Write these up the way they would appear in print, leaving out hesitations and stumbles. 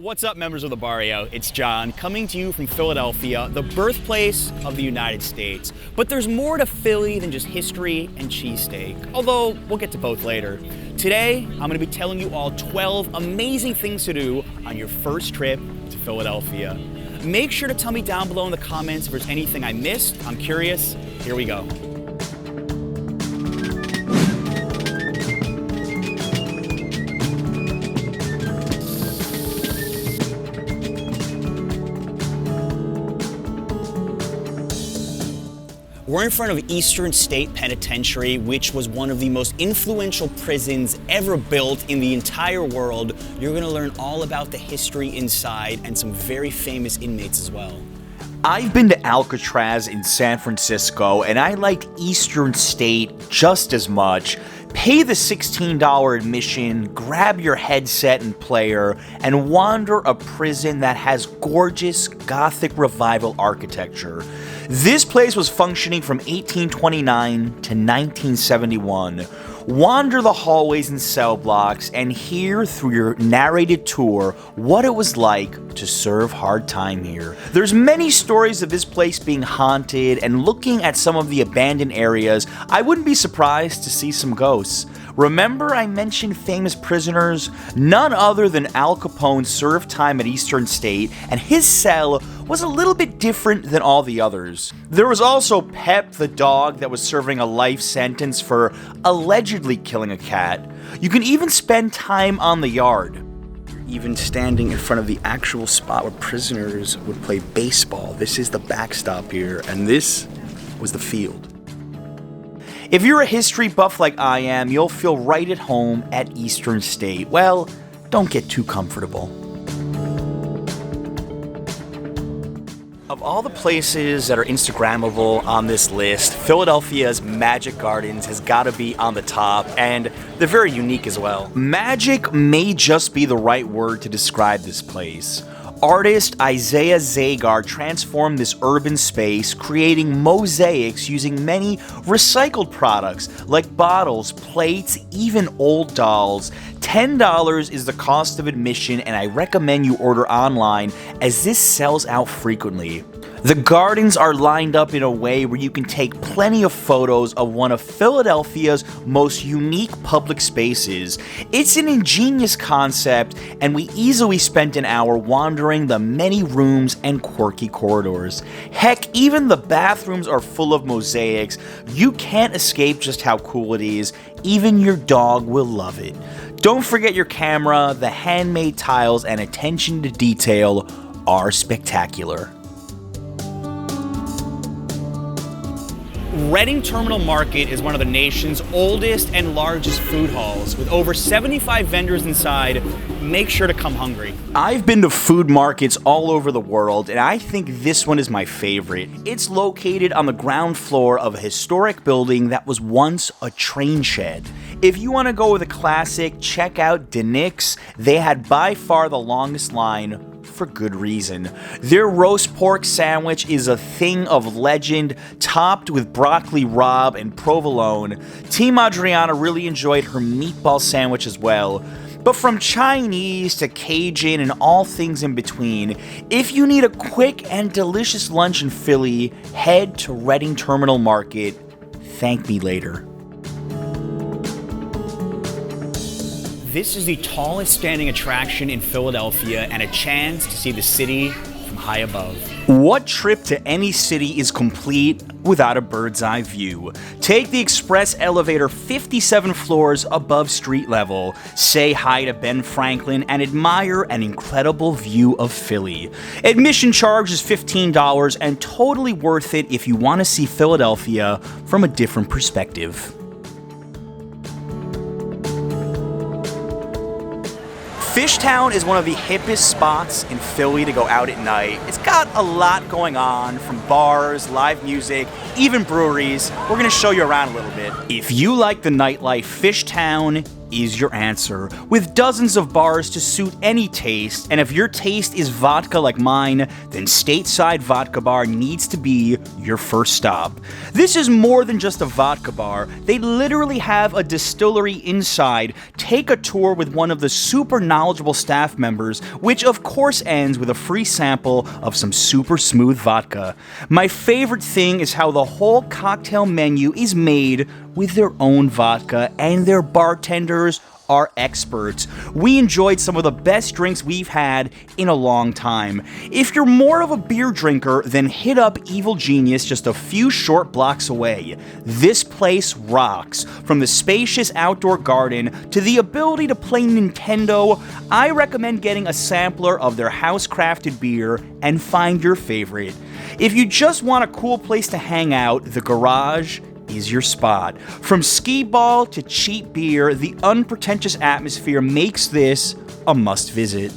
What's up, members of the barrio? It's John, coming to you from Philadelphia, the birthplace of the United States. But there's more to Philly than just history and cheesesteak, although we'll get to both later. Today, I'm gonna be telling you all 12 amazing things to do on your first trip to Philadelphia. Make sure to tell me down below in the comments if there's anything I missed. I'm curious. Here we go. We're in front of Eastern State Penitentiary, which was one of the most influential prisons ever built in the entire world. You're gonna learn all about the history inside and some very famous inmates as well. I've been to Alcatraz in San Francisco, and I liked Eastern State just as much. Pay the $16 admission, grab your headset and player, and wander a prison that has gorgeous Gothic Revival architecture. This place was functioning from 1829 to 1971. Wander the hallways and cell blocks and hear through your narrated tour what it was like to serve hard time here. There's many stories of this place being haunted, and looking at some of the abandoned areas, I wouldn't be surprised to see some ghosts. Remember I mentioned famous prisoners? None other than Al Capone served time at Eastern State, and his cell was a little bit different than all the others. There was also Pep the dog that was serving a life sentence for allegedly killing a cat. You can even spend time on the yard. Even standing in front of the actual spot where prisoners would play baseball. This is the backstop here, and this was the field. If you're a history buff like I am, you'll feel right at home at Eastern State. Well, don't get too comfortable. Of all the places that are Instagrammable on this list, Philadelphia's Magic Gardens has got to be on the top, and they're very unique as well. Magic may just be the right word to describe this place. Artist Isaiah Zagar transformed this urban space, creating mosaics using many recycled products like bottles, plates, even old dolls. $10 is the cost of admission, and I recommend you order online as this sells out frequently. The gardens are lined up in a way where you can take plenty of photos of one of Philadelphia's most unique public spaces. It's an ingenious concept, and we easily spent an hour wandering the many rooms and quirky corridors. Heck, even the bathrooms are full of mosaics. You can't escape just how cool it is. Even your dog will love it. Don't forget your camera. The handmade tiles and attention to detail are spectacular. Reading Terminal Market is one of the nation's oldest and largest food halls. With over 75 vendors inside, make sure to come hungry. I've been to food markets all over the world, and I think this one is my favorite. It's located on the ground floor of a historic building that was once a train shed. If you want to go with a classic, check out Denick's. They had by far the longest line, for good reason. Their roast pork sandwich is a thing of legend, topped with broccoli rabe and provolone. Team Adriana really enjoyed her meatball sandwich as well. But from Chinese to Cajun and all things in between, if you need a quick and delicious lunch in Philly, head to Reading Terminal Market. Thank me later. This is the tallest standing attraction in Philadelphia and a chance to see the city from high above. What trip to any city is complete without a bird's eye view? Take the express elevator 57 floors above street level, say hi to Ben Franklin, and admire an incredible view of Philly. Admission charge is $15 and totally worth it if you want to see Philadelphia from a different perspective. FISHTOWN is one of the hippest spots in Philly to go out at night. It's got a lot going on, from bars, live music, even breweries. We're gonna show you around a little bit. If you like the nightlife, FISHTOWN is your answer, with dozens of bars to suit any taste, and if your taste is vodka like mine, then Stateside Vodka Bar needs to be your first stop. This is more than just a vodka bar. They literally have a distillery inside. Take a tour with one of the super knowledgeable staff members, which of course ends with a free sample of some super smooth vodka. My favorite thing is how the whole cocktail menu is made with their own vodka, and their bartenders are experts. We enjoyed some of the best drinks we've had in a long time. If you're more of a beer drinker, then hit up Evil Genius just a few short blocks away. This place rocks. From the spacious outdoor garden to the ability to play Nintendo, I recommend getting a sampler of their house-crafted beer and find your favorite. If you just want a cool place to hang out, the garage is your spot. From skee ball to cheap beer, the unpretentious atmosphere makes this a must visit.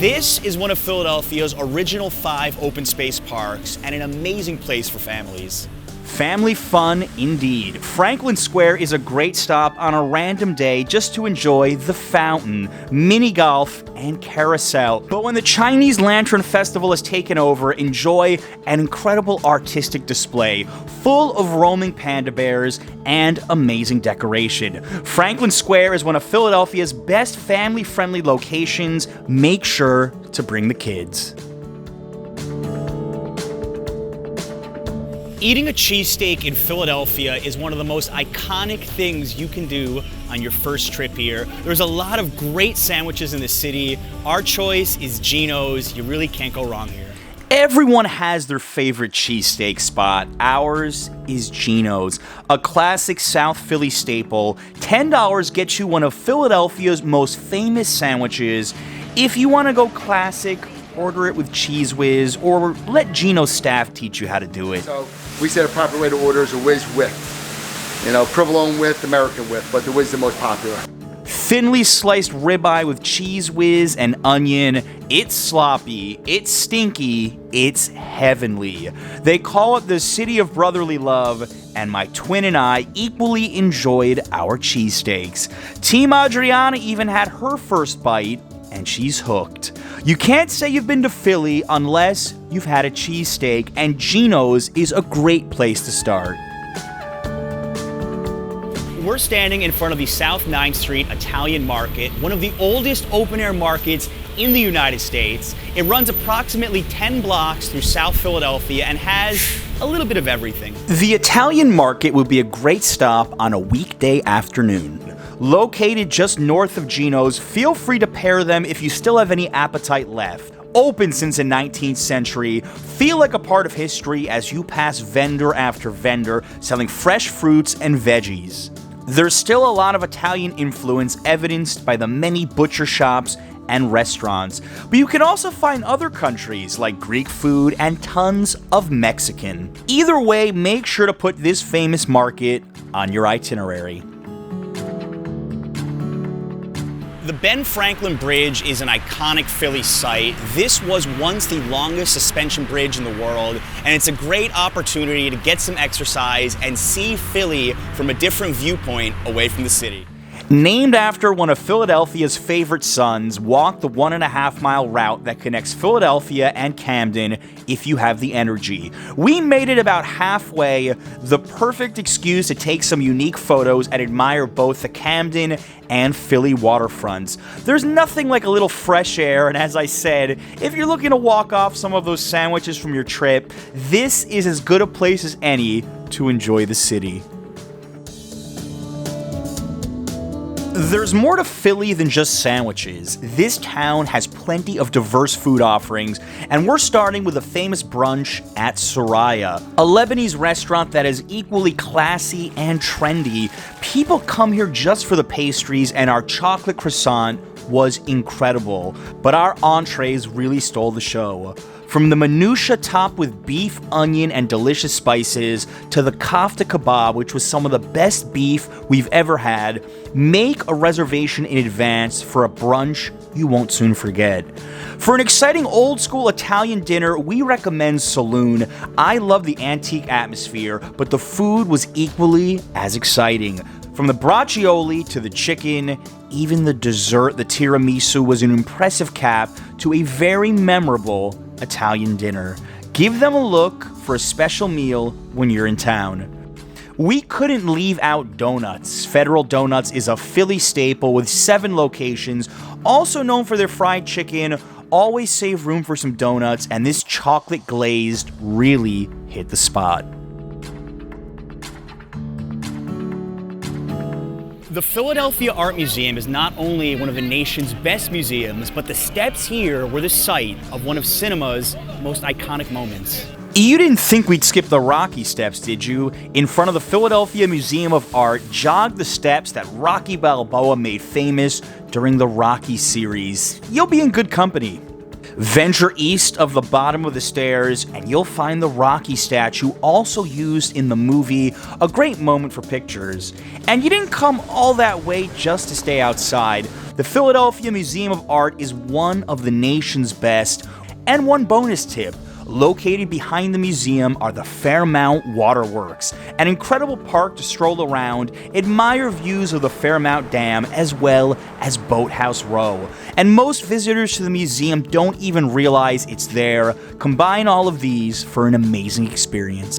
This is one of Philadelphia's original 5 open space parks and an amazing place for families. Family fun indeed. Franklin Square is a great stop on a random day just to enjoy the fountain, mini golf, and carousel. But when the Chinese Lantern Festival has taken over, enjoy an incredible artistic display full of roaming panda bears and amazing decoration. Franklin Square is one of Philadelphia's best family-friendly locations. Make sure to bring the kids. Eating a cheesesteak in Philadelphia is one of the most iconic things you can do on your first trip here. There's a lot of great sandwiches in the city. Our choice is Geno's. You really can't go wrong here. Everyone has their favorite cheesesteak spot. Ours is Geno's, a classic South Philly staple. $10 gets you one of Philadelphia's most famous sandwiches. If you want to go classic, order it with Cheese Whiz, or let Geno's staff teach you how to do it. So we said a proper way to order is a whiz with. You know, provolone with, American with, but the whiz is the most popular. Thinly sliced ribeye with Cheese Whiz and onion. It's sloppy, it's stinky, it's heavenly. They call it the city of brotherly love, and my twin and I equally enjoyed our cheesesteaks. Team Adriana even had her first bite, and she's hooked. You can't say you've been to Philly unless you've had a cheesesteak, and Geno's is a great place to start. We're standing in front of the South 9th Street Italian Market, one of the oldest open-air markets in the United States. It runs approximately 10 blocks through South Philadelphia and has a little bit of everything. The Italian Market would be a great stop on a weekday afternoon. Located just north of Geno's, feel free to pair them if you still have any appetite left. Open since the 19th century, feel like a part of history as you pass vendor after vendor selling fresh fruits and veggies. There's still a lot of Italian influence evidenced by the many butcher shops and restaurants, but you can also find other countries like Greek food and tons of Mexican. Either way, make sure to put this famous market on your itinerary. The Ben Franklin Bridge is an iconic Philly site. This was once the longest suspension bridge in the world, and it's a great opportunity to get some exercise and see Philly from a different viewpoint away from the city. Named after one of Philadelphia's favorite sons, walk the 1.5-mile route that connects Philadelphia and Camden if you have the energy. We made it about halfway, the perfect excuse to take some unique photos and admire both the Camden and Philly waterfronts. There's nothing like a little fresh air, and as I said, if you're looking to walk off some of those sandwiches from your trip, this is as good a place as any to enjoy the city. There's more to Philly than just sandwiches. This town has plenty of diverse food offerings, and we're starting with a famous brunch at Soraya, a Lebanese restaurant that is equally classy and trendy. People come here just for the pastries, and our chocolate croissant was incredible, but our entrees really stole the show. From the minutia topped with beef, onion, and delicious spices, to the kofta kebab, which was some of the best beef we've ever had, make a reservation in advance for a brunch you won't soon forget. For an exciting old-school Italian dinner, we recommend Saloon. I love the antique atmosphere, but the food was equally as exciting. From the braccioli to the chicken, even the dessert, the tiramisu, was an impressive cap to a very memorable Italian dinner. Give them a look for a special meal when you're in town. We couldn't leave out donuts. Federal Donuts is a Philly staple with 7 locations, also known for their fried chicken. Always save room for some donuts, and this chocolate glazed really hit the spot. The Philadelphia Art Museum is not only one of the nation's best museums, but the steps here were the site of one of cinema's most iconic moments. You didn't think we'd skip the Rocky steps, did you? In front of the Philadelphia Museum of Art, jog the steps that Rocky Balboa made famous during the Rocky series. You'll be in good company. Venture east of the bottom of the stairs, and you'll find the Rocky statue also used in the movie, a great moment for pictures. And you didn't come all that way just to stay outside. The Philadelphia Museum of Art is one of the nation's best. And one bonus tip, located behind the museum are the Fairmount Waterworks, an incredible park to stroll around, admire views of the Fairmount Dam, as well as Boathouse Row. And most visitors to the museum don't even realize it's there. Combine all of these for an amazing experience.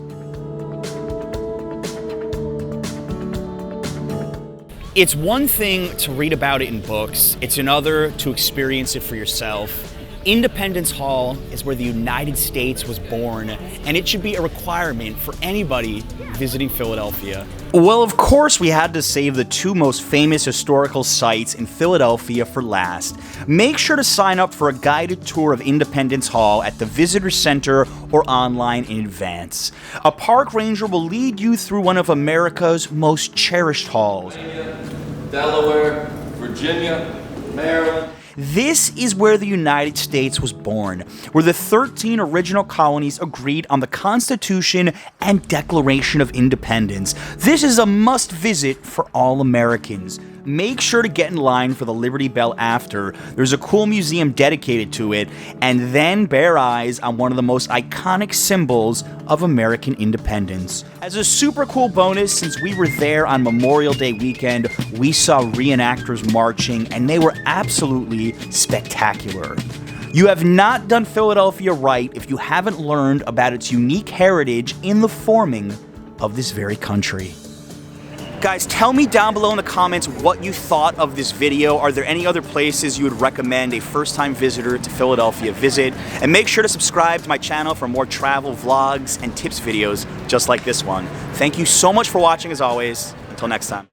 It's one thing to read about it in books, it's another to experience it for yourself. Independence Hall is where the United States was born, and it should be a requirement for anybody visiting Philadelphia. Well, of course, we had to save the 2 most famous historical sites in Philadelphia for last. Make sure to sign up for a guided tour of Independence Hall at the Visitor Center or online in advance. A park ranger will lead you through one of America's most cherished halls. Delaware, Virginia, Maryland. This is where the United States was born, where the 13 original colonies agreed on the Constitution and Declaration of Independence. This is a must visit for all Americans. Make sure to get in line for the Liberty Bell after. There's a cool museum dedicated to it, and then bear eyes on one of the most iconic symbols of American independence. As a super cool bonus, since we were there on Memorial Day weekend, we saw reenactors marching, and they were absolutely spectacular. You have not done Philadelphia right if you haven't learned about its unique heritage in the forming of this very country. Guys, tell me down below in the comments what you thought of this video. Are there any other places you would recommend a first-time visitor to Philadelphia visit? And make sure to subscribe to my channel for more travel vlogs and tips videos just like this one. Thank you so much for watching as always. Until next time.